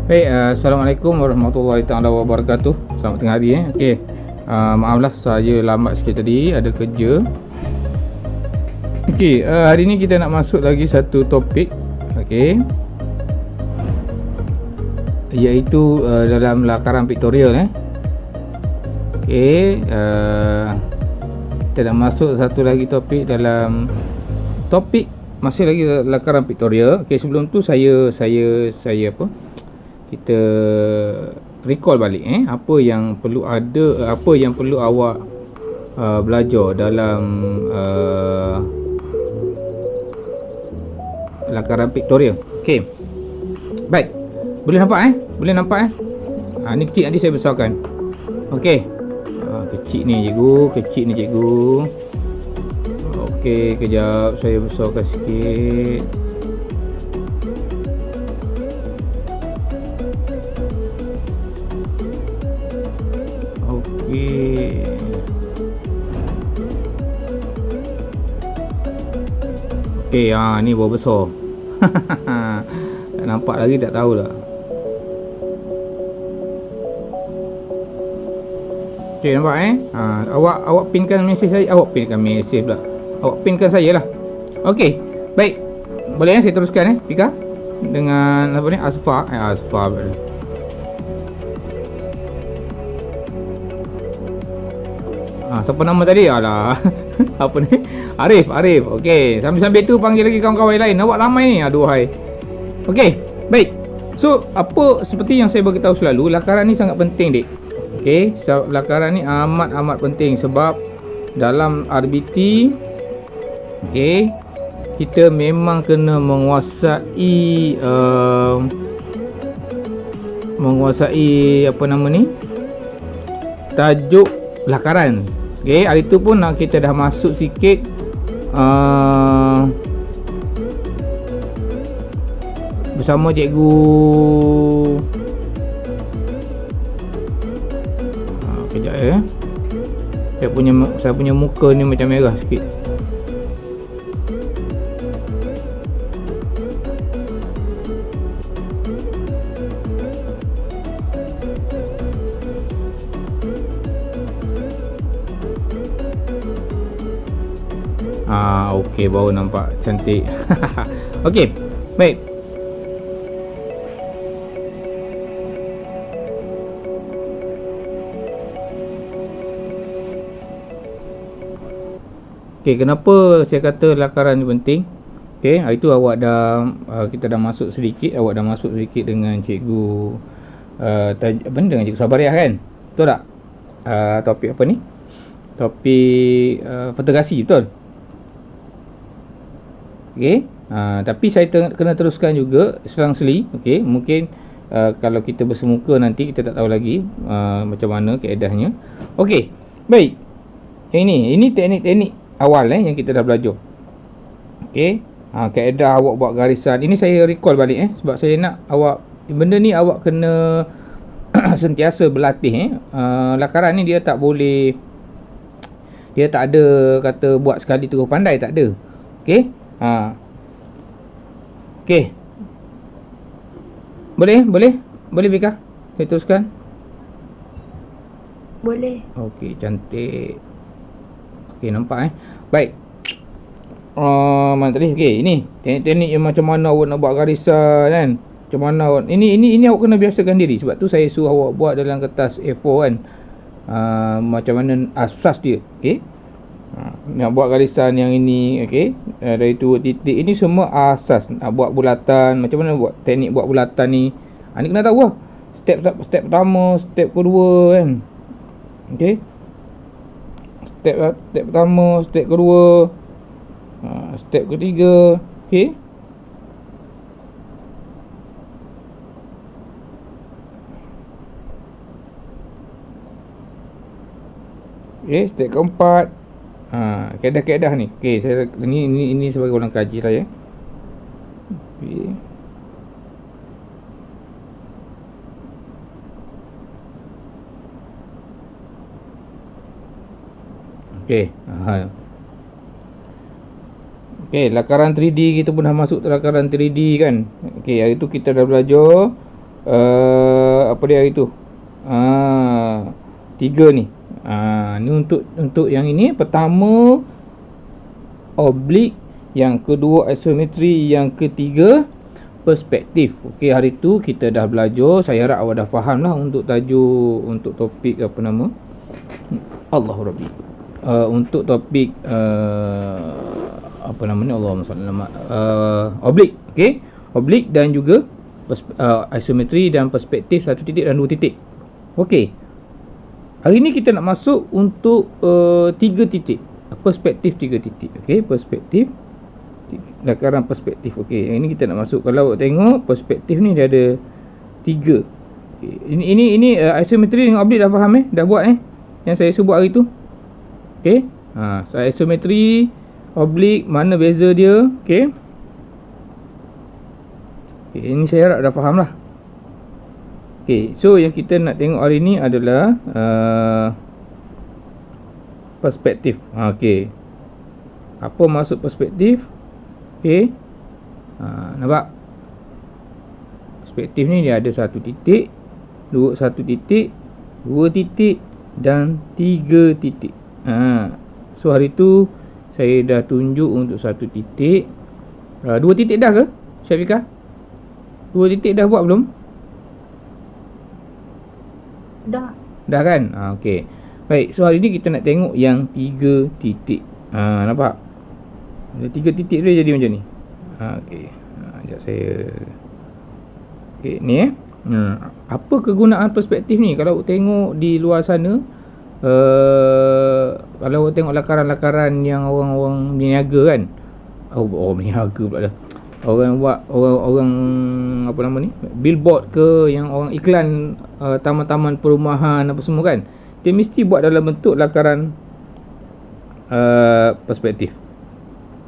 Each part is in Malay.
Baik, Assalamualaikum warahmatullahi taala wabarakatuh. Selamat tengah hari Okey. Maaflah saya lambat sikit tadi, ada kerja. Okey, hari ni kita nak masuk lagi satu topik. Okey. Iaitu dalam lakaran pictorial Okey, kita nak masuk satu lagi topik dalam topik masih lagi lakaran pictorial. Okey, sebelum tu saya apa? Kita recall balik apa yang perlu ada, apa yang perlu awak belajar dalam lakaran pictorial. Okey. Baik. Boleh nampak Boleh nampak ni kecil, nanti saya besarkan. Okey. Kecil ni cikgu. Okey, kejap saya besarkan sikit. Okey, ni baru besar. Tak nampak lagi, tak tahulah. Okey, nampak awak pinkan mesej saya. Awak pinkan saya lah. Okey, baik. Boleh saya teruskan Pika dengan apa ni, Asfa siapa nama tadi? Alah. Apa ni? Arif. Okey, sambil-sambil tu panggil lagi kawan-kawan lain. Awak ramai ni. Aduhai. Okey, baik. So, seperti yang saya beritahu selalu, lakaran ni sangat penting, Dik. Okey, lakaran ni amat penting sebab dalam RBT kita memang kena menguasai apa nama ni? Tajuk lakaran. Okey, hari tu pun kita dah masuk sikit bersama cikgu. Kejap saya punya muka ni macam merah sikit. Okey, baru nampak cantik. Okey, baik. Okey, kenapa saya kata lakaran ni penting? Okey, hari tu awak kita dah masuk sedikit dengan cikgu dengan cikgu Sabariah kan? Betul tak? Topik apa ni? Topik fotograsi, betul? Okey, tapi saya kena teruskan juga selang-seli. Okey, mungkin kalau kita bersemuka nanti kita tak tahu lagi macam mana keedahnya. Okey, baik. Yang ini teknik-teknik awal yang kita dah belajar. Okey, kaedah awak buat garisan. Ini saya recall balik sebab saya nak benda ni awak kena sentiasa berlatih. Lakaran ni dia tak ada kata buat sekali terus pandai, tak ada. Okey. Okey. Boleh Bika? Saya teruskan. Boleh. Okey, cantik. Okey, nampak Baik. Mana tadi? Okey, ini teknik-teknik yang macam mana awak nak buat garisan kan? Macam mana awak ini awak kena biasakan diri. Sebab tu saya suruh awak buat dalam kertas A4 kan. Macam mana asas dia. Okey. Nak buat garisan yang ini, okey, dari tu titik, ini semua asas. Nak buat bulatan, macam mana buat teknik buat bulatan ni, ni kena tahu lah. Step pertama, step kedua kan. Okey, step pertama, step kedua, step ketiga. Okey, step keempat. Keedah-keedah ni. Okey, saya ini sebagai ulang kaji saya. Okey. Okey. Okey, lakaran 3D kita pun dah masuk lakaran 3D kan. Okey, hari tu kita dah belajar Apa dia hari tu? 3 ni. Ni untuk yang ini. Pertama oblik, yang kedua isometri, yang ketiga perspektif. Okey, hari tu kita dah belajar. Saya harap awak dah faham lah untuk tajuk, untuk topik apa nama, Allahu Rabbi, untuk topik apa nama ni, Allahumma salli ala oblik. Okey, oblik dan juga isometri dan perspektif, 1 titik dan 2 titik. Okey, hari ni kita nak masuk untuk 3 titik, perspektif 3 titik. Okey, perspektif, lakaran perspektif. Okey, yang ini kita nak masuk. Kalau awak tengok perspektif ni dia ada 3. Okey, ini isometri dengan oblik dah faham dah buat yang saya suruh buat hari tu. Okey, so isometri, oblik, mana beza dia. Okey, ini saya harap dah faham lah. Okey, so yang kita nak tengok hari ni adalah perspektif. Okey, apa maksud perspektif? Okey, nampak? Perspektif ni dia ada 1 titik, 1 titik, 2 titik dan 3 titik. So hari tu saya dah tunjuk untuk 1 titik. 2 titik dah ke, Syafiqah? 2 titik dah buat belum? Dah kan? Okey. Baik, so hari ni kita nak tengok yang 3 titik. Nampak? 3 titik dia jadi macam ni. Okey. Sekejap saya. Okey, ni apa kegunaan perspektif ni? Kalau tengok di luar sana, kalau tengok lakaran-lakaran yang orang-orang berniaga kan. Berniaga pula dah. Orang buat, orang apa nama ni, billboard ke, yang orang iklan taman-taman perumahan apa semua kan, dia mesti buat dalam bentuk lakaran perspektif.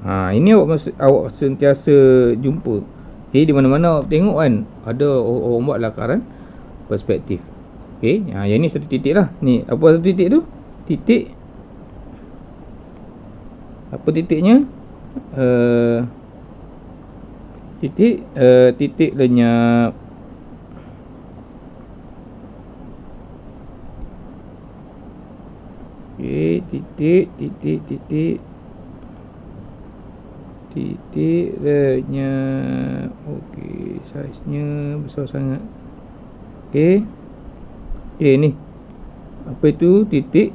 Ini awak sentiasa jumpa. Okay, di mana-mana awak tengok kan, ada orang buat lakaran perspektif. Okay, yang ni 1 titik lah. Ni apa 1 titik tu? Titik, apa titiknya? Titik lenyap. Okey, titik lenyap. Okey, saiznya besar sangat. Okey, ni apa itu? Titik.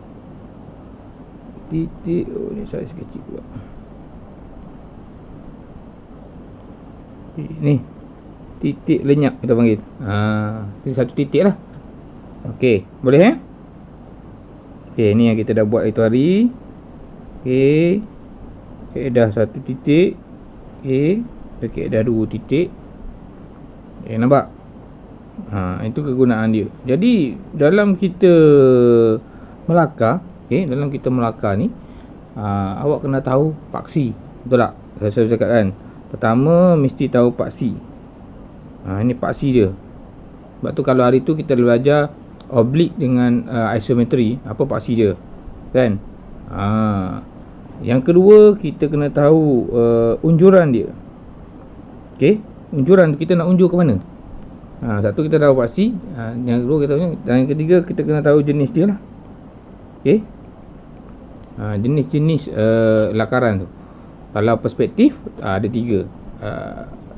Oh, ni saiz kecil pula. Ni titik lenyap kita panggil. Ini 1 titik lah. Okey, boleh Okey, ni yang kita dah buat itu hari. Okey, dah 1 titik. Okey, dah 2 titik. Nampak? Itu kegunaan dia. Jadi dalam kita melakar, dalam kita melakar ni, awak kena tahu paksi. Betul tak? Saya cakap kan, pertama mesti tahu paksi. Ini paksi dia. Sebab tu kalau hari tu kita belajar oblik dengan isometri, apa paksi dia kan. Yang kedua, kita kena tahu unjuran dia. Okey, unjuran kita nak unjur ke mana. Satu kita tahu paksi, yang kedua kita tahu, dan yang ketiga kita kena tahu jenis dia lah. Okey, jenis-jenis lakaran tu. Kalau perspektif ada 3,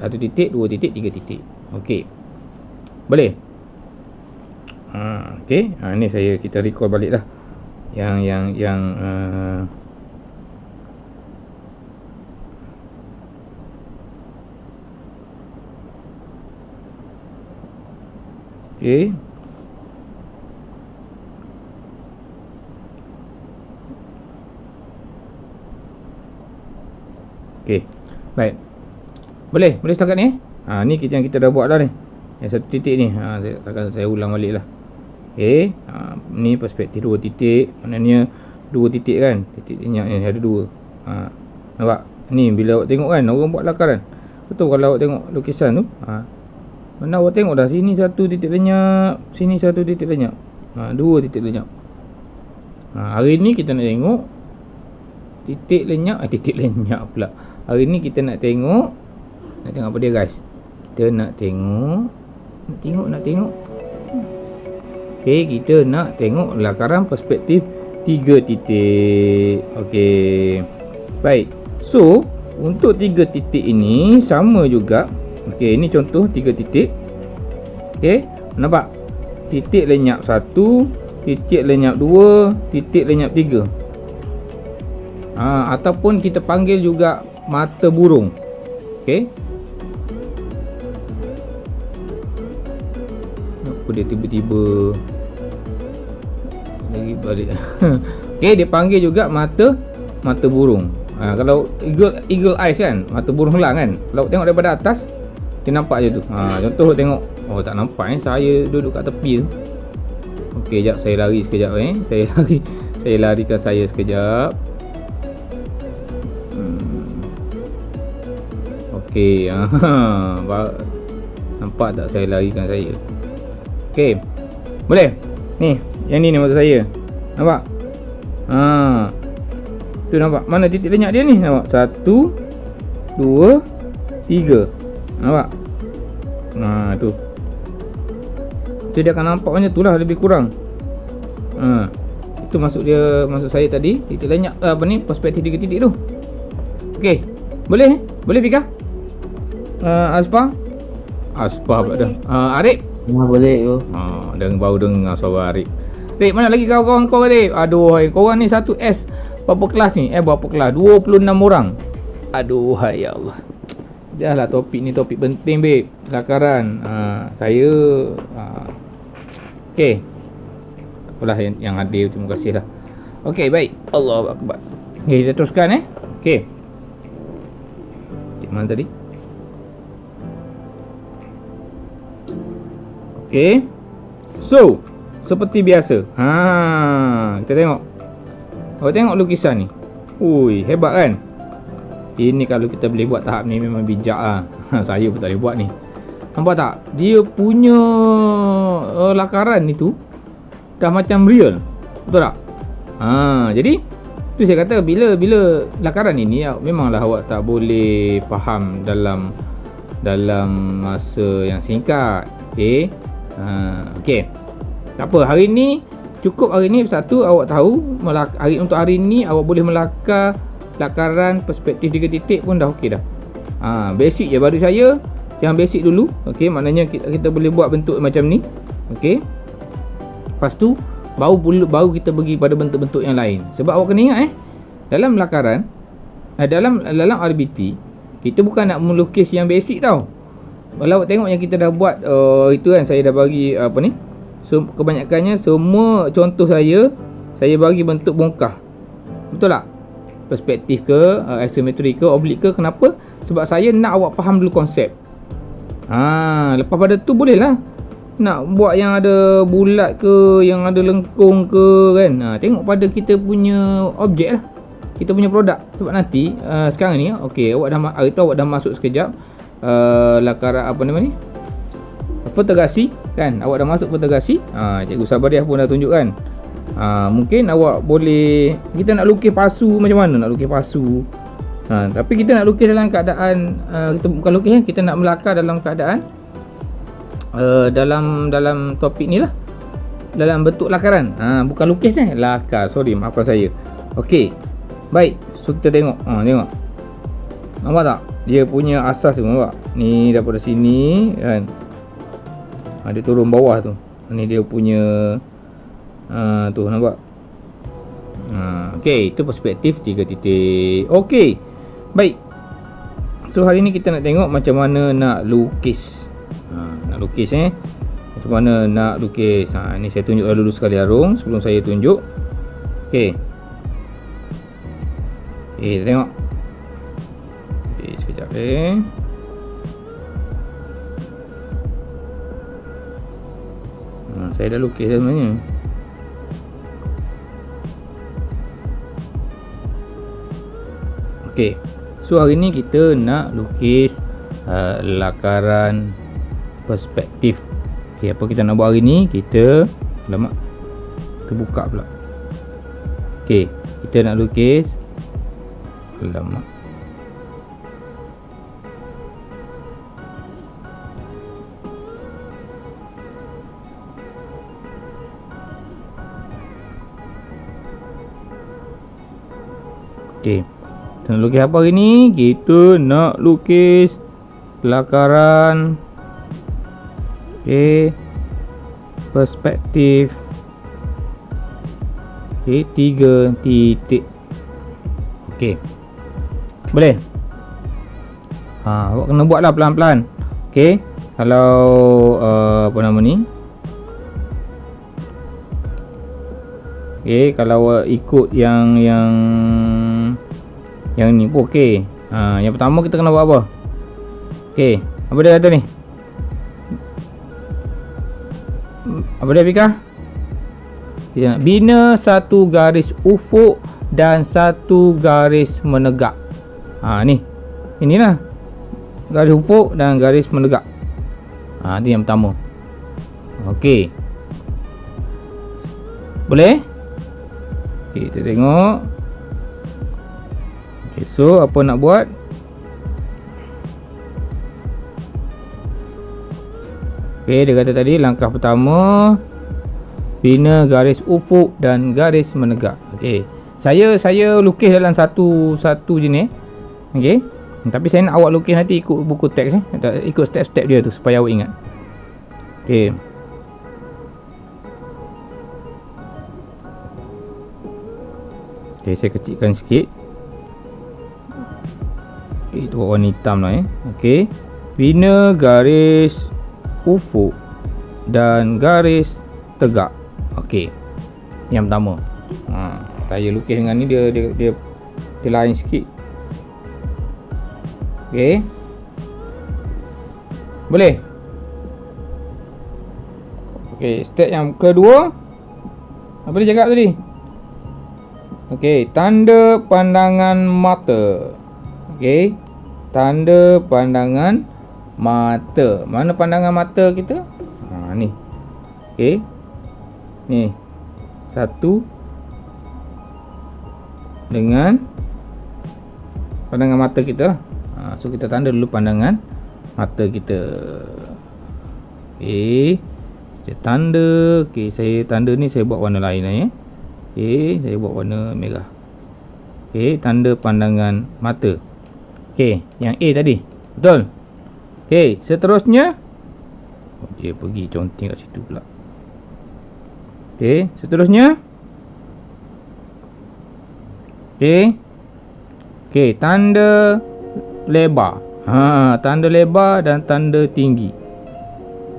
1 titik, 2 titik, 3 titik. Okey, boleh. Okey, ni kita recall balik lah yang okey. Okey, baik. Boleh setakat ni ni yang kita dah buat dah ni. Yang 1 titik ni, saya ulang balik lah. Okey, ni perspektif 2 titik. Maknanya 2 titik kan, titik lenyap ni ada 2. Nampak? Ni bila awak tengok kan, orang buat lakaran. Betul kalau awak tengok lukisan tu. Mana awak tengok dah, sini 1 titik lenyap, sini 1 titik lenyap, 2 titik lenyap. Hari ni kita nak tengok titik lenyap pula. Hari ni kita nak tengok apa dia guys? Kita nak tengok Nak tengok. Okey, kita nak tengok lakaran perspektif 3 titik. Okey. Baik. So, untuk 3 titik ini sama juga. Okey, ini contoh 3 titik. Okey, nampak? Titik lenyap 1, titik lenyap 2, titik lenyap 3. Ataupun kita panggil juga mata burung. Okey. Apa dia tiba-tiba lagi balik. Okey, dia panggil juga mata burung. Kalau eagle eyes kan, mata burung helang kan. Kalau tengok daripada atas, dia nampak je tu. Contoh tengok. Oh, tak nampak saya duduk kat tepi tu. Okey, jap saya lari sekejap Saya larikan saya sekejap. Okey, nampak tak saya larikan saya? Okey. Boleh? Ni, yang ni maksud saya. Nampak? Tu nampak. Mana titik lenyap dia ni? Nampak? 1 2 3. Nampak? Tu. Tu dia akan nampak macam tu lah, lebih kurang. Itu maksud saya tadi, titik lenyap perspektif 3 titik tu. Okey. Boleh? Boleh Pika? Aspa pula dah. Arif? Boleh tu. Baru dengar suara Arif. Arif, mana lagi kawan-kawan kau Arif? Aduh, korang ni 1S. Berapa kelas ni? Berapa kelas? 26 orang. Aduh, ya Allah. Dah lah, topik ni topik penting babe. Lakaran. Saya okey. Apalah yang hadir, terima kasih lah. Okey, baik. Allahu akbar. Okey, kita teruskan Okey. Mana tadi? Okey. So, seperti biasa. Kita tengok. Tengok lukisan ni. Ui, hebat kan? Ini kalau kita boleh buat tahap ni memang bijak lah. Saya pun tak boleh buat ni. Nampak tak? Dia punya lakaran ni tu dah macam real. Betul tak? Jadi tu saya kata bila lakaran ini memanglah awak tak boleh faham dalam masa yang singkat. Okey. Okey. Tak apa, hari ni cukup. Hari ni satu awak tahu untuk hari ni awak boleh melakar lakaran perspektif 3 titik pun dah okey dah. Basic je bagi saya, yang basic dulu. Okey, maknanya kita boleh buat bentuk macam ni. Okey. Lepas tu baru kita pergi pada bentuk-bentuk yang lain. Sebab awak kena ingat dalam lakaran, dalam RBT, kita bukan nak melukis yang basic tau. Kalau awak tengok yang kita dah buat itu kan, saya dah bagi kebanyakannya semua contoh saya bagi bentuk bongkah. Betul tak? Perspektif ke, isometri ke, oblik ke. Kenapa? Sebab saya nak awak faham dulu konsep. Lepas pada tu boleh lah nak buat yang ada bulat ke, yang ada lengkung ke kan. Tengok pada kita punya objek lah, kita punya produk. Sebab nanti sekarang ni okey, awak dah masuk sekejap lakaran apa nama ni, fotograsi kan. Awak dah masuk fotograsi. Cikgu Sabariah pun dah tunjukkan. Mungkin awak boleh, kita nak lukis pasu, macam mana nak lukis pasu. Tapi kita nak lukis dalam keadaan kita bukan lukis kita nak melakar dalam keadaan dalam topik ni lah, dalam bentuk lakaran. Bukan lukis lakar. Sorry, maafkan saya. Okey. Baik, so kita tengok. Tengok. Nampak tak? Dia punya asas tu, nampak? Ni daripada sini kan. Dia turun bawah tu. Ni dia punya tu, nampak? Okey, itu perspektif 3 titik. Okey. Baik. So hari ni kita nak tengok macam mana nak lukis. Nak lukis macam mana nak lukis. Ni saya tunjuk dulu sekali Harung sebelum saya tunjuk. Okey. Kita tengok. Sekejap saya dah lukis sebenarnya. Okey. So hari ni kita nak lukis lakaran perspektif. Okey, apa kita nak buat hari ni? Kita buka pula. Okey, kita nak lukis Okey. Kita nak lukis apa hari ni? Kita nak lukis lakaran. Okey. Perspektif. Okey, 3 titik. Okey. Boleh? Awak kena buatlah pelan-pelan. Okey. Kalau apa nama ni? Okey, kalau ikut yang ni pun okey. Yang pertama kita kena buat apa? Okey, apa dia kata ni? Apa dia Pika? Dia nak bina satu garis ufuk dan satu garis menegak. Ni. Inilah. Garis ufuk dan garis menegak. Itu yang pertama. Okey. Boleh? Okay, kita tengok. Okay, so apa nak buat? Okay, dia kata tadi langkah pertama, bina garis ufuk dan garis menegak. Okay, saya lukis dalam satu jenis. Okay, tapi saya nak awak lukis nanti ikut buku teks, ikut step-step dia tu supaya awak ingat. Okay. Okay, saya kecilkan sikit. Okay, itu warna hitam lah Okay, bina garis ufuk dan garis tegak. Okay, yang pertama. Saya lukis dengan ni dia lain sikit. Okay, boleh? Okay, step yang kedua. Apa dia cakap tadi? Okey, tanda pandangan mata. Okey, tanda pandangan mata. Mana pandangan mata kita? Ni. Okey. Ni. Satu dengan pandangan mata kita lah. So kita tanda dulu pandangan mata kita. Okey. Saya tanda. Okey, saya tanda ni saya buat warna lain lah Okay, saya buat warna merah. Okay, tanda pandangan mata. Okay, yang A tadi. Betul? Okay, seterusnya. Dia pergi conteng kat situ pula. Okay, seterusnya. Okay. Okay, tanda lebar. Tanda lebar dan tanda tinggi.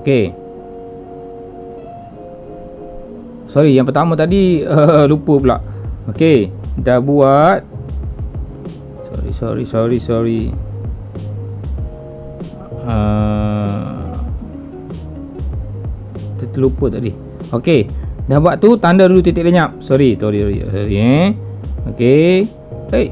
Okay. Sorry, yang pertama tadi lupa pula. Okey, dah buat. Sorry. Terlupa tadi. Okey, dah buat tu, tanda dulu titik lenyap. Sorry. Okey. Hey.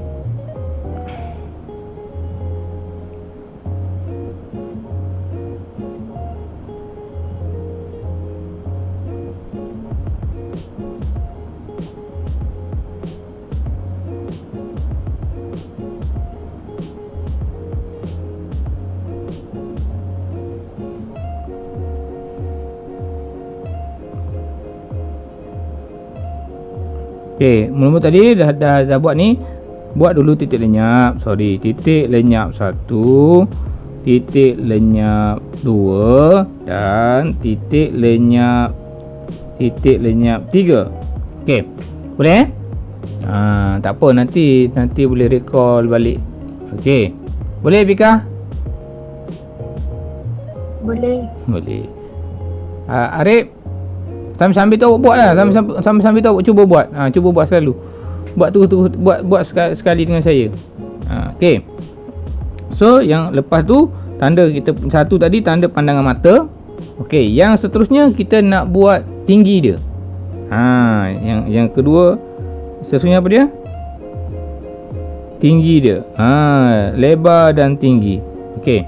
Okey, mula-mula tadi dah buat ni. Buat dulu titik lenyap. Sorry, titik lenyap 1, titik lenyap 2 dan titik lenyap 3. Okey. Boleh? Tak apa, nanti boleh recall balik. Okey. Boleh Pika? Boleh. Arif, sambil tu awak buat lah. Sambil tu awak cuba buat. Cuba buat selalu. Buat tu buat sekali dengan saya. Okey. So yang lepas tu tanda kita satu tadi tanda pandangan mata. Okey, yang seterusnya kita nak buat tinggi dia. Yang kedua seterusnya apa dia? Tinggi dia. Lebar dan tinggi. Okey.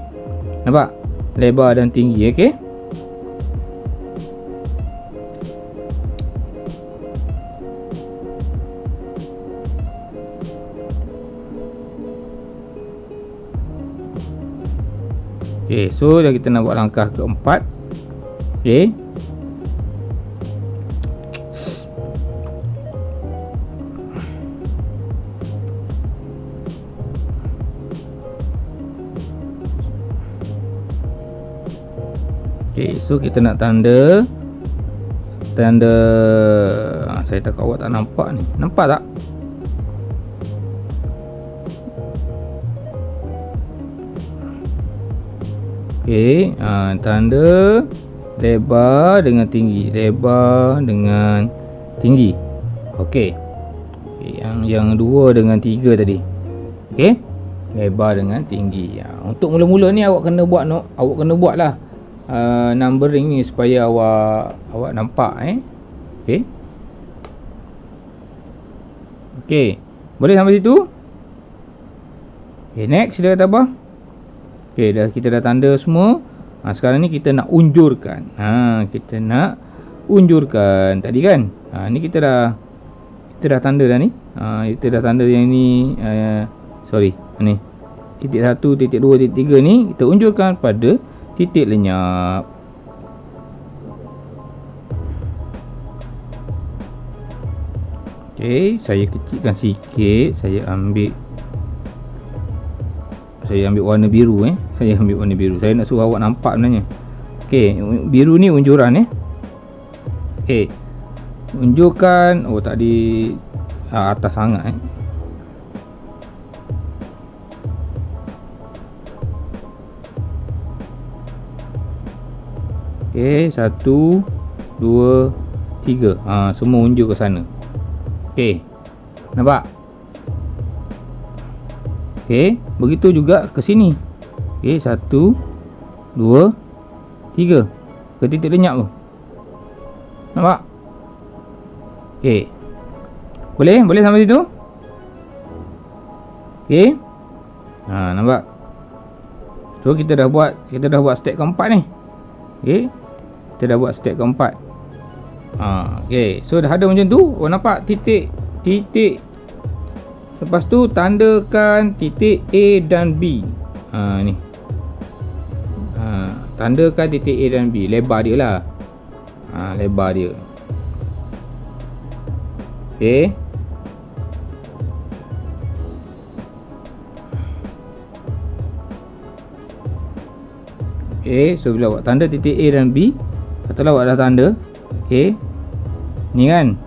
Nampak? Lebar dan tinggi, okey? Okay, so dah kita nak buat langkah keempat. Okay. Okey, so kita nak tanda saya takut awak tak nampak ni. Nampak tak? Okey, tanda lebar dengan tinggi, lebar dengan tinggi. Okey. Yang 2 dengan 3 tadi. Okey. Lebar dengan tinggi. Untuk mula-mula ni awak kena buatlah numbering ni supaya awak nampak Okey. Okey. Boleh sampai situ? Okey, next kita kata apa? Okey, kita dah tanda semua. Sekarang ni kita nak unjurkan. Kita nak unjurkan tadi kan. Ni kita dah tanda dah ni. Kita dah tanda yang ni ni. Titik 1, titik 2, titik 3 ni kita unjurkan pada titik lenyap. Okey, saya kecilkan sikit. Saya ambil warna biru Saya ambil warna biru. Saya nak suruh awak nampak sebenarnya. Okey, biru ni unjuran Okey. Unjurkan tadi atas sangat Okey, 1 2 3. Semua unjuk ke sana. Okey. Nampak? Okey, begitu juga ke sini. Okey, 1 2 3 ke titik lenyap tu. Nampak? Okey. Boleh sampai situ? Okey. Nampak? So kita dah buat step keempat ni. Okey. Kita dah buat step keempat. Okey. So dah ada macam tu. Nampak titik. Lepas tu tandakan titik A dan B. Ni. Tandakan titik A dan B. Lebar dia lah. Lebar dia. Okey. Okey, so bila awak tanda titik A dan B, katalah awak dah tanda. Okey. Ni kan.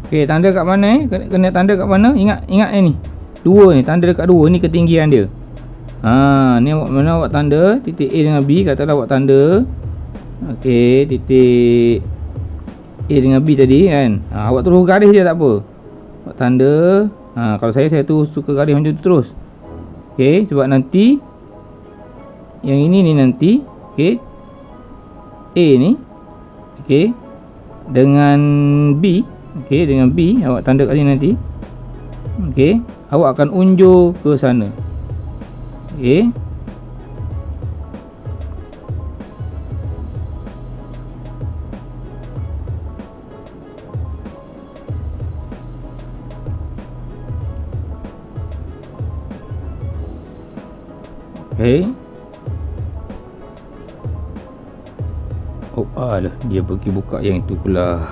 Okey, tanda kat mana Kena tanda kat mana? Ingat ni. 2 ni, tanda dekat 2 ni ketinggian dia. Ni awak tanda titik A dengan B, katalah awak tanda. Okey, titik A dengan B tadi kan. Awak terus garis je tak apa. Awak tanda. Kalau saya tu suka garis macam tu terus. Okey, sebab nanti yang ini ni nanti, okey, A ni, okey, dengan B. Okey, dengan B awak tanda kat sini nanti. Okey, awak akan unjur ke sana. Okey. Okey. Alah, dia pergi buka yang itu pula.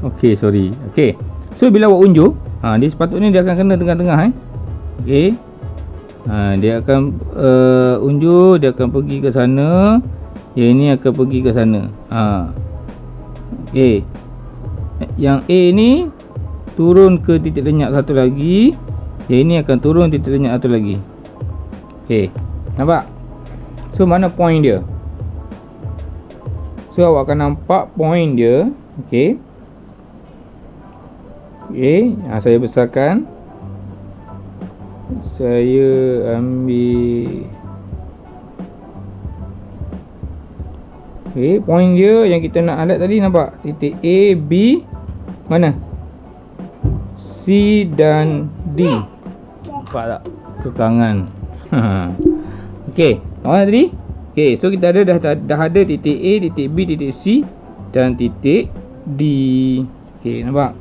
Okey, sorry. Okey. So bila awak unjuk, dia sepatutnya dia akan kena tengah-tengah Okey. Dia akan unjuk, dia akan pergi ke sana. Yang ini akan pergi ke sana. Okey. Yang A ni turun ke titik lenyap satu lagi. Yang ini akan turun titik lenyap satu lagi. Okey. Nampak? So mana point dia? So awak akan nampak point dia. Okey. Okey, saya besarkan. Saya ambil. Okey, point dia yang kita nak alat tadi nampak? Titik A, B, mana? C dan D. Nampak tak? Kekangan. Okey, mana tadi? Okey, so kita dah ada titik A, titik B, titik C dan titik D. Okey, nampak?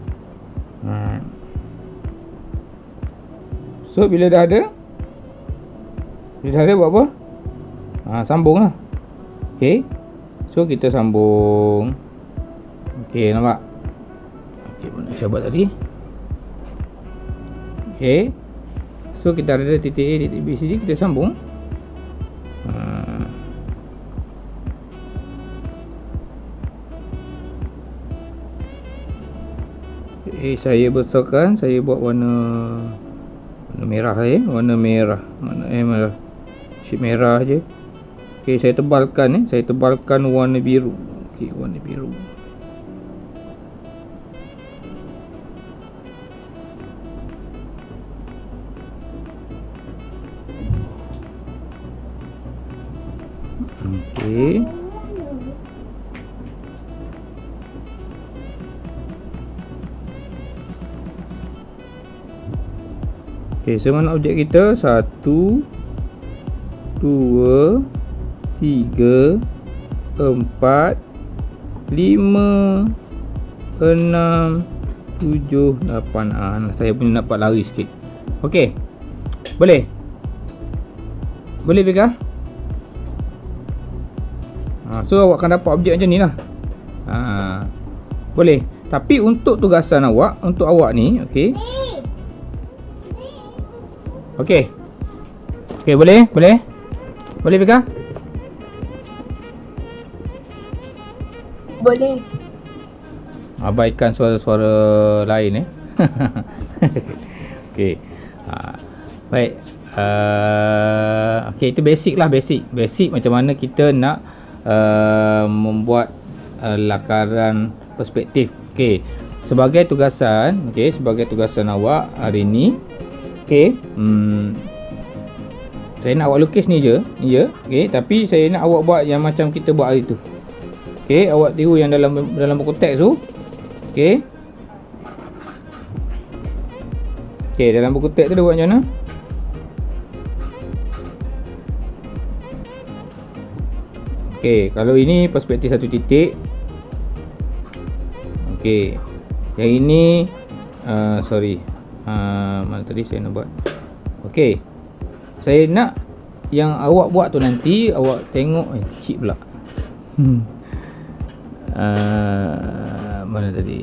So bila dah ada buat apa? Sambung lah. Okey. So kita sambung. Okey, nampak? Okey, mana saya buat tadi? Okey. So kita ada titik A, titik B sini, kita sambung. Saya besarkan, saya buat warna merah saja, warna merah. Merah. Sheet merah aje. Okey, saya tebalkan warna biru. Okey, warna biru. Okey. Okey, so mana objek kita? 1 2 3 4 5 6 7 8. Saya punya dapat lari sikit. Okey. Boleh? Boleh Beka? So awak akan dapat objek macam ni lah. Boleh. Tapi untuk tugasan awak, untuk awak ni, okey. Okey. Okey, boleh? Boleh? Boleh Beka? Boleh. Abaikan suara-suara lain Okey. Baik. Okey, itu basic lah, basic macam mana kita nak membuat lakaran perspektif. Okey. Sebagai tugasan awak hari ni, okey, saya nak awak lukis ni je. Okey, tapi saya nak awak buat yang macam kita buat hari tu. Okey, awak tiru yang dalam buku teks tu. Okey. Okey, dalam buku teks tu dia buat macam mana? Okey, kalau ini perspektif satu titik. Okey. Yang ini mana tadi saya nak buat. Okey. Saya nak yang awak buat tu nanti awak tengok kecil pula. Mana tadi?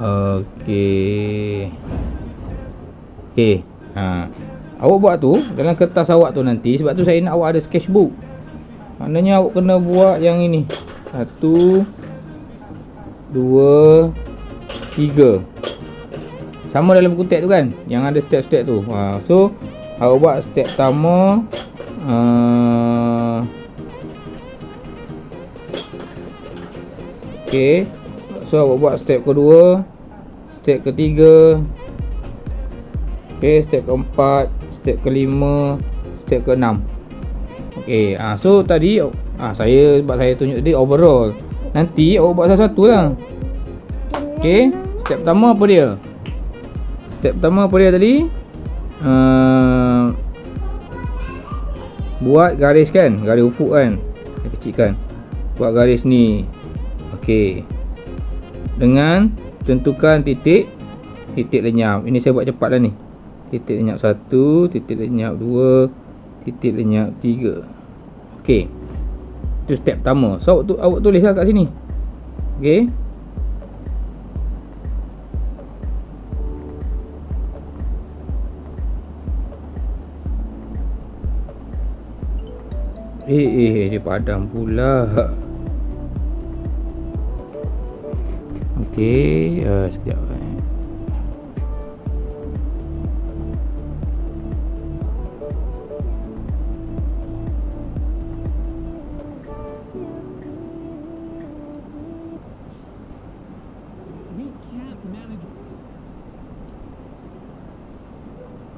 Okey. Awak buat tu dalam kertas awak tu nanti. Sebab tu saya nak awak ada sketchbook. Maknanya awak kena buat yang ini. 1 2 3. Sama dalam buku teks tu kan, yang ada step-step tu. So awak buat step pertama, okey. So awak buat step kedua, step ketiga, okey, step keempat, step kelima, step keenam. Okey, so tadi saya tunjuk tadi overall. Nanti awak buat satu-satu lah. Okey, step pertama apa dia? Tadi buat garis kan, garis ufuk kan. Saya kecilkan. Buat garis ni. Okey. Dengan tentukan titik lenyap. Ini saya buat cepat lah ni. Titik lenyap 1, titik lenyap 2, titik lenyap 3. Okey. Itu step pertama. So awak tulislah kat sini. Okey. Dia padam pula. Okey, sekejap.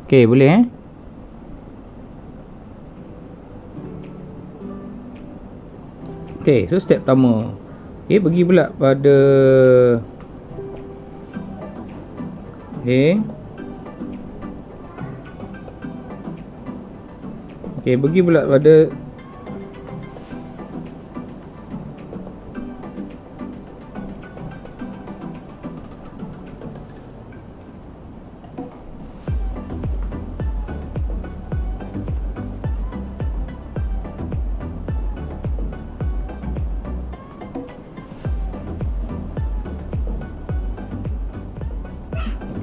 Okey, boleh Okey, so step pertama. Okey, pergi pula pada Okey, pergi pula pada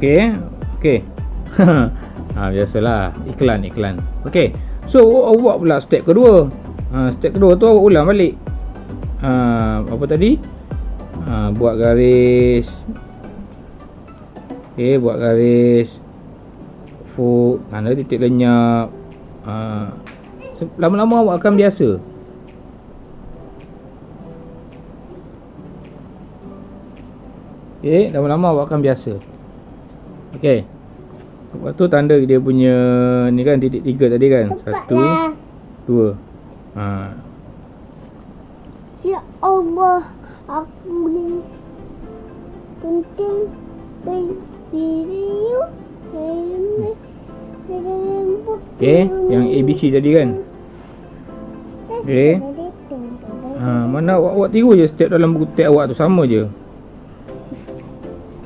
Okey. Okey. Biasalah iklan. Okey. So awak pula step kedua. Step kedua tu awak ulang balik. Apa tadi? Buat garis. Okey, buat garis. Ada titik lenyap. Lama-lama awak akan biasa. Okey, lama-lama awak akan biasa. Okey. Lepas tu tanda dia punya ni kan, titik 3 tadi kan. 1 2. Ya Allah, aku boleh penting video. Okey, yang ABC tadi kan. Okey. Mana awak tiru je step dalam buku teks awak tu, sama je.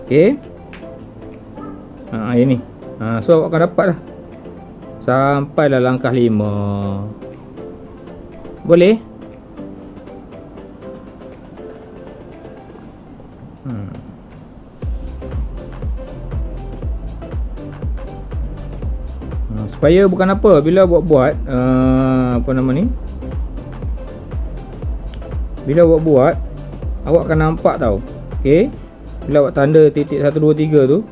Okey. Ini. So awak akan dapat dah. Sampailah langkah 5. Boleh? Supaya bukan apa, bila buat apa nama ni, bila buat awak akan nampak tau. Okey, bila awak tanda titik 1 2 3 tu,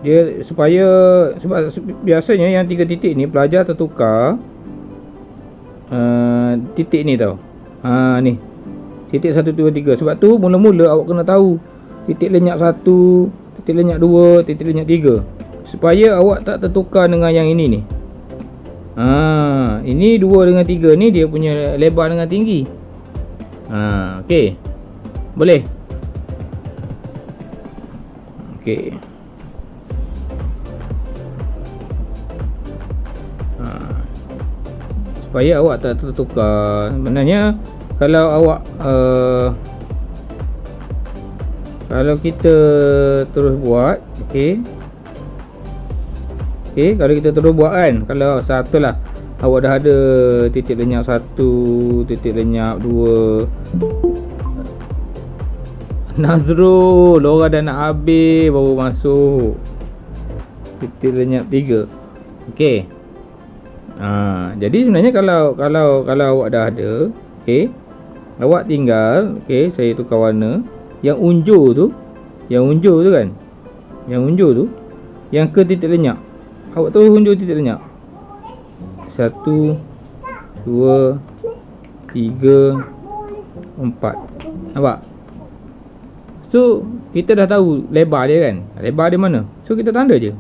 dia supaya, sebab biasanya yang 3 titik ni pelajar tertukar titik ni tau. Ni titik 1 2 3. Sebab tu mula-mula awak kena tahu titik lenyap 1, titik lenyap 2, titik lenyap 3, supaya awak tak tertukar dengan yang ini ni. Ini 2 dengan 3 ni dia punya lebar dengan tinggi. Okey. Boleh? Okey. Supaya awak tak tertukar. Sebenarnya kalau awak kalau kita terus buat, okey. Okey, kalau kita terus buat kan, kalau satulah awak dah ada titik lenyap 1, titik lenyap 2. Nazrul, orang dah nak habis baru masuk titik lenyap 3. Okey. Jadi sebenarnya kalau awak dah ada, okey, awak tinggal, okey, saya tukar warna. Yang unjur tu kan, yang unjur tu, yang ke titik lenyap, awak terus unjur titik lenyap. 1 2 3 4. Nampak? So kita dah tahu lebar dia kan, lebar dia mana. So kita tanda je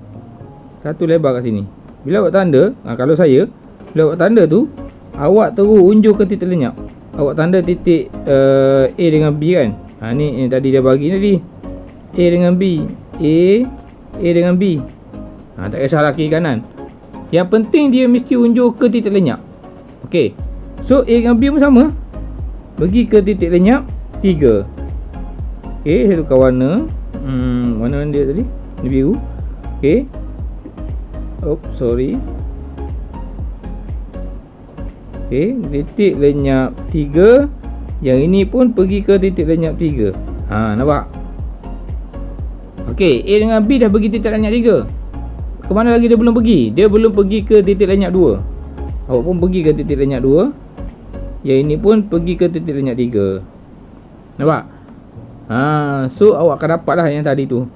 satu lebar kat sini. Bila awak tanda, kalau saya, bila awak tanda tu, awak terus unjuk ke titik lenyap. Awak tanda titik A dengan B kan. Ni yang tadi dia bagi tadi, A dengan B, A dengan B. Tak kisahlah kiri kanan. Yang penting dia mesti unjuk ke titik lenyap. Okey. So A dengan B pun sama. Pergi ke titik lenyap 3. Okey, saya tukar warna. Warna dia tadi? Ni biru. Okey. Sorry. Okey, titik lenyap 3. Yang ini pun pergi ke titik lenyap 3. Nampak? Okey, A dengan B dah pergi titik lenyap 3. Ke mana lagi dia belum pergi? Dia belum pergi ke titik lenyap 2. Awak pun pergi ke titik lenyap 2. Yang ini pun pergi ke titik lenyap 3. Nampak? So awak akan dapat lah yang tadi tu.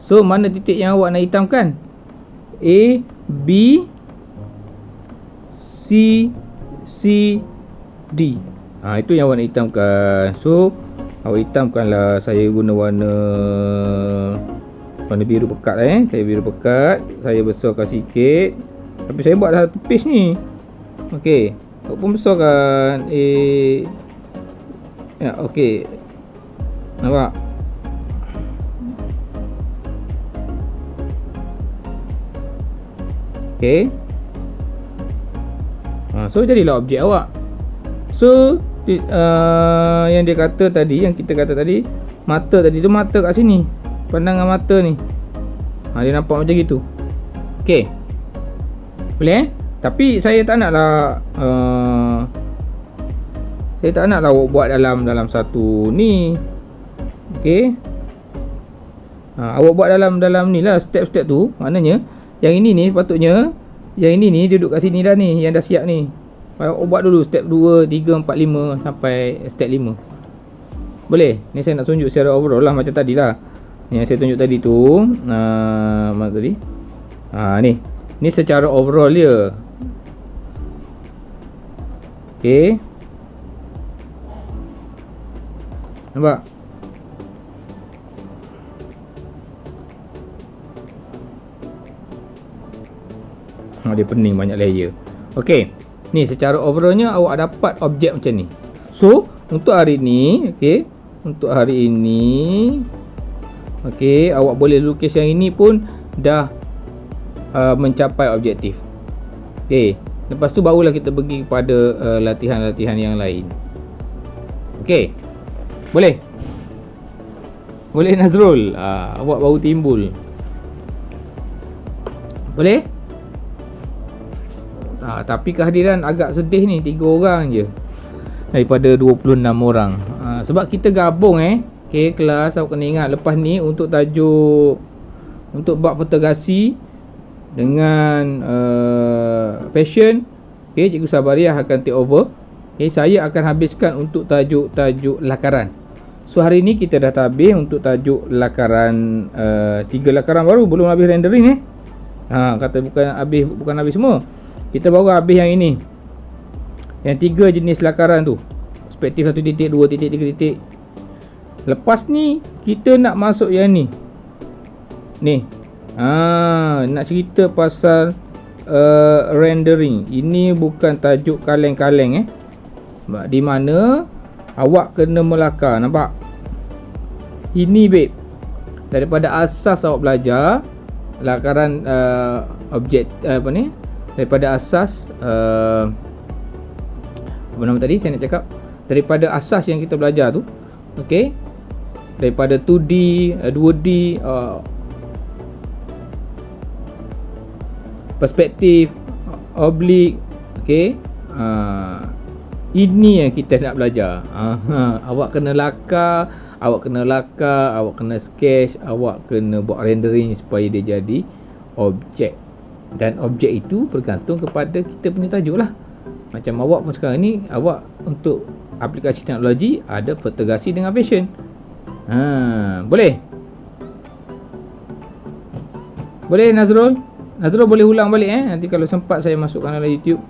So mana titik yang awak nak hitamkan? A, B, C, D. Itu yang awak nak hitamkan. So awak hitamkanlah. Saya guna warna biru pekat. Saya biru pekat. Saya besarkan sikit. Tapi saya buat dah tepis ni. Okey, awak pun besarkan. Ya, okey. Nampak? Okey. So jadilah objek awak. So yang dia kata tadi, yang kita kata tadi, mata tadi tu, mata kat sini, pandangan mata ni. Dia nampak macam gitu. Okey. Boleh Tapi saya tak naklah saya tak naklah awak buat dalam satu ni. Okey. Awak buat dalam ni lah step-step tu. Maknanya yang ini ni sepatutnya, yang ini ni duduk kat sini dah ni, yang dah siap ni. Awak buat dulu step 2, 3, 4, 5 sampai step 5. Boleh? Ni saya nak tunjuk secara overall lah macam tadi lah. Ni yang saya tunjuk tadi tu, mana tadi? Ni secara overall dia. Okey. Nampak? Dia pening banyak layer. Okey. Ni secara overallnya awak dapat objek macam ni. So, untuk hari ni, okey, untuk hari ini, okey, awak boleh lukis yang ini pun dah mencapai objektif. Okey. Lepas tu barulah kita pergi kepada latihan-latihan yang lain. Okey. Boleh? Boleh Nazrul? Awak baru timbul. Boleh? Tapi kehadiran agak sedih ni, 3 orang je daripada 26 orang. Sebab kita gabung okay, kelas awak kena ingat lepas ni untuk tajuk, untuk bab fotograsi dengan fashion, okay, Cikgu Sabariah akan take over. Okay, saya akan habiskan untuk tajuk-tajuk lakaran. So hari ni kita dah tabih untuk tajuk lakaran, 3 lakaran baru, belum habis rendering kata bukan habis semua. Kita baru habis yang ini, yang 3 jenis lakaran tu, perspektif 1 titik, 2 titik, 3 titik. Lepas ni kita nak masuk yang ni. Nak cerita pasal rendering. Ini bukan tajuk kaleng-kaleng di mana awak kena melakar. Nampak? Ini babe, daripada asas awak belajar lakaran objek daripada asas apa nama tadi saya nak cakap, daripada asas yang kita belajar tu, okey, daripada 2D, 2D, perspektif, oblik, okey, ini yang kita nak belajar. Awak kena lakar, awak kena sketch, awak kena buat rendering supaya dia jadi objek. Dan objek itu bergantung kepada kita punya tajuk lah. Macam awak pun sekarang ni, awak untuk aplikasi teknologi ada fotografi dengan fashion. Boleh? Boleh Nazrul? Nazrul boleh ulang balik nanti kalau sempat saya masukkan dalam YouTube.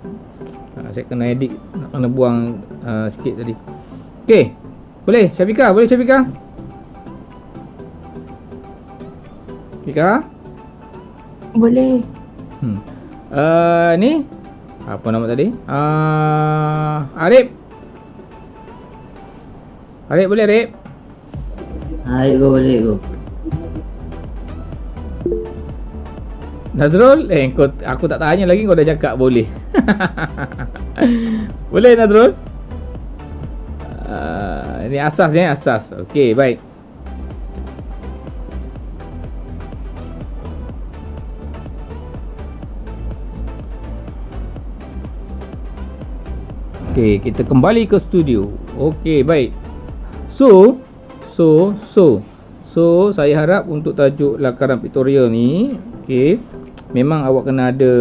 Saya kena edit, nak kena buang sikit tadi. Okey. Boleh Syafika? Boleh Syafika? Syafika? Boleh. Ni apa nama tadi? Arif. Arif boleh Arif? Boleh go. Nazrul, aku tak tanya lagi, kau dah cakap boleh. Boleh Nazrul? Ini asas asas. Okey, baik. Okey, kita kembali ke studio. Okey, baik. So saya harap untuk tajuk lakaran pictorial ni, okey, memang awak kena ada,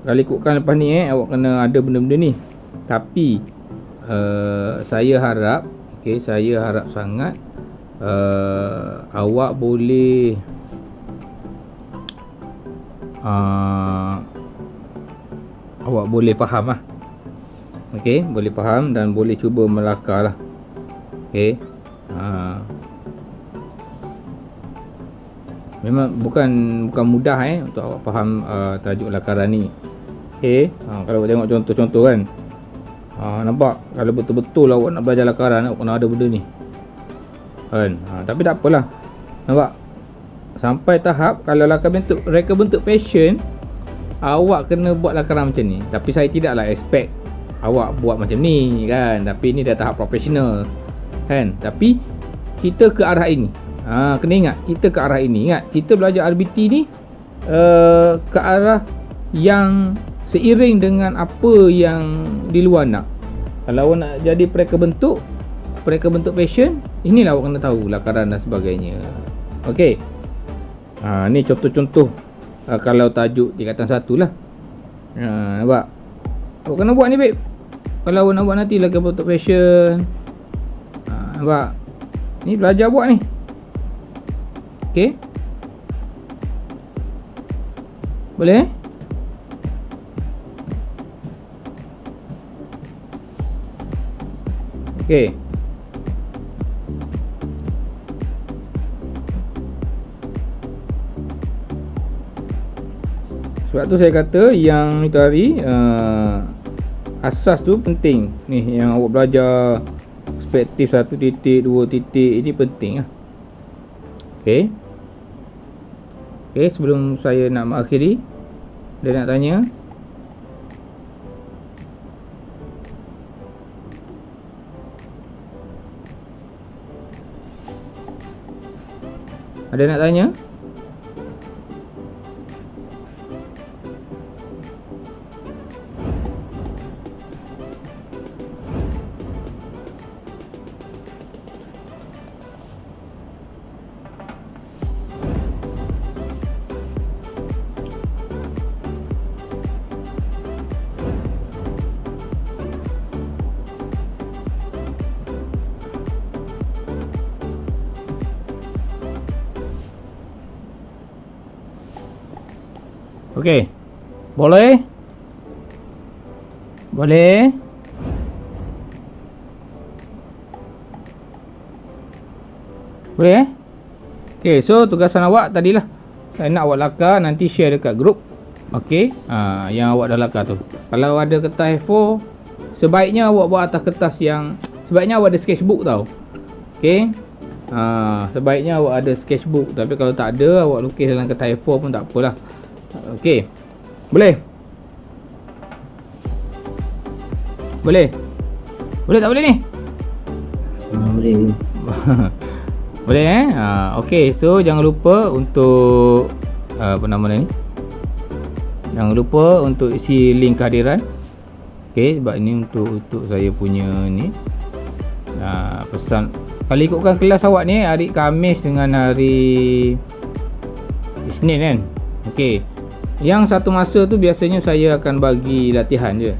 kalau ikutkan lepas ni awak kena ada benda-benda ni. Tapi saya harap, okey, saya harap sangat awak boleh awak boleh faham lah. Okey, boleh faham dan boleh cuba melakar lah. Okey. Memang bukan mudah untuk awak faham tajuk lakaran ni. Okey. Kalau awak tengok contoh-contoh kan. Nampak kalau betul-betul awak nak belajar lakaran, awak kena ada benda ni. Kan? Tapi tak apalah. Nampak? Sampai tahap kalau reka bentuk fashion, awak kena buat lakaran macam ni. Tapi saya tidaklah expect awak buat macam ni kan, tapi ni dah tahap profesional kan. Tapi kita ke arah ini, kena ingat kita ke arah ini. Ingat kita belajar RBT ni ke arah yang seiring dengan apa yang di luar nak. Kalau awak nak jadi pereka bentuk fashion, inilah awak kena tahu lakaran dan sebagainya. Okey. Ni contoh-contoh kalau tajuk tingkatan 1 lah. Nampak? Awak kena buat ni babe. Kalau awak nak buat nanti lah untuk fashion. Nampak? Ni belajar buat ni. Okey. Boleh? Okey. Sebab tu saya kata yang itu hari asas tu penting. Ni yang awak belajar perspektif 1 titik, 2 titik, ini penting lah. Okey. Okey, sebelum saya nak mengakhiri, dia nak tanya. Ada nak tanya? Okey. Boleh? Boleh? Boleh eh? Okey, so tugasan awak tadilah. Saya nak awak lakar, nanti share dekat grup. Okey, yang awak dah lakar tu. Kalau ada kertas A4, sebaiknya awak buat atas kertas yang, sebaiknya awak ada sketchbook tau. Okey. Sebaiknya awak ada sketchbook. Tapi kalau tak ada, awak lukis dalam kertas A4 pun tak apalah. Okey. Boleh? Boleh? Boleh tak boleh ni? Boleh. Boleh eh? Okey, so jangan lupa untuk apa nama ni? Jangan lupa untuk isi link kehadiran. Okey, sebab ini untuk saya punya ni. Pesan kalau ikutkan kelas awak ni hari Khamis dengan hari Isnin kan? Okey. Yang satu masa tu biasanya saya akan bagi latihan je.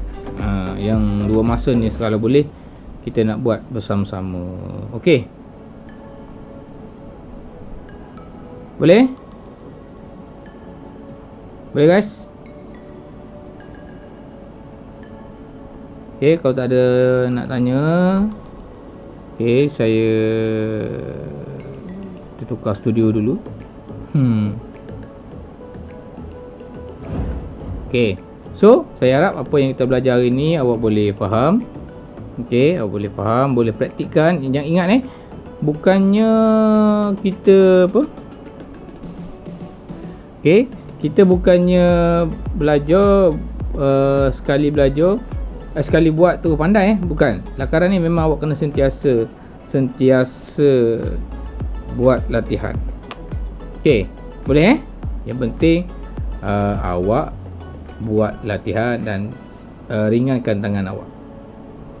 Yang dua masa ni kalau boleh kita nak buat bersama-sama. Okey. Boleh? Boleh guys? Okey, kalau tak ada nak tanya. Okey, saya tukar studio dulu. Okey. So, saya harap apa yang kita belajar hari ni awak boleh faham. Okey, awak boleh faham, boleh praktikkan. Yang ingat bukannya kita apa? Okey, kita bukannya belajar sekali belajar sekali buat tu pandai bukan. Lakaran ni memang awak kena sentiasa buat latihan. Okey, boleh Yang penting awak buat latihan dan ringankan tangan awak.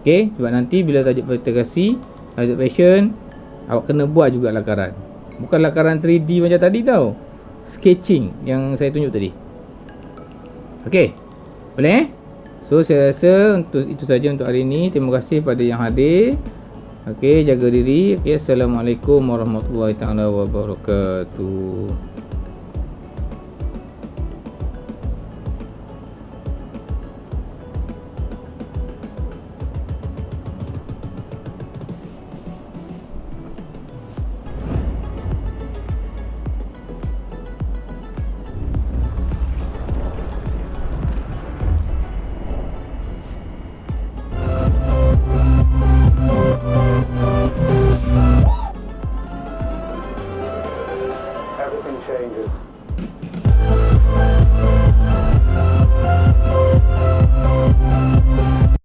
Okey, sebab nanti bila tajuk presentasi, tajuk fashion, awak kena buat juga lakaran. Bukan lakaran 3D macam tadi tau. Sketching yang saya tunjuk tadi. Okey. Boleh So saya rasa itu saja untuk hari ini. Terima kasih pada yang hadir. Okey, jaga diri. Okey, assalamualaikum warahmatullahi taala wabarakatuh. Everything changes.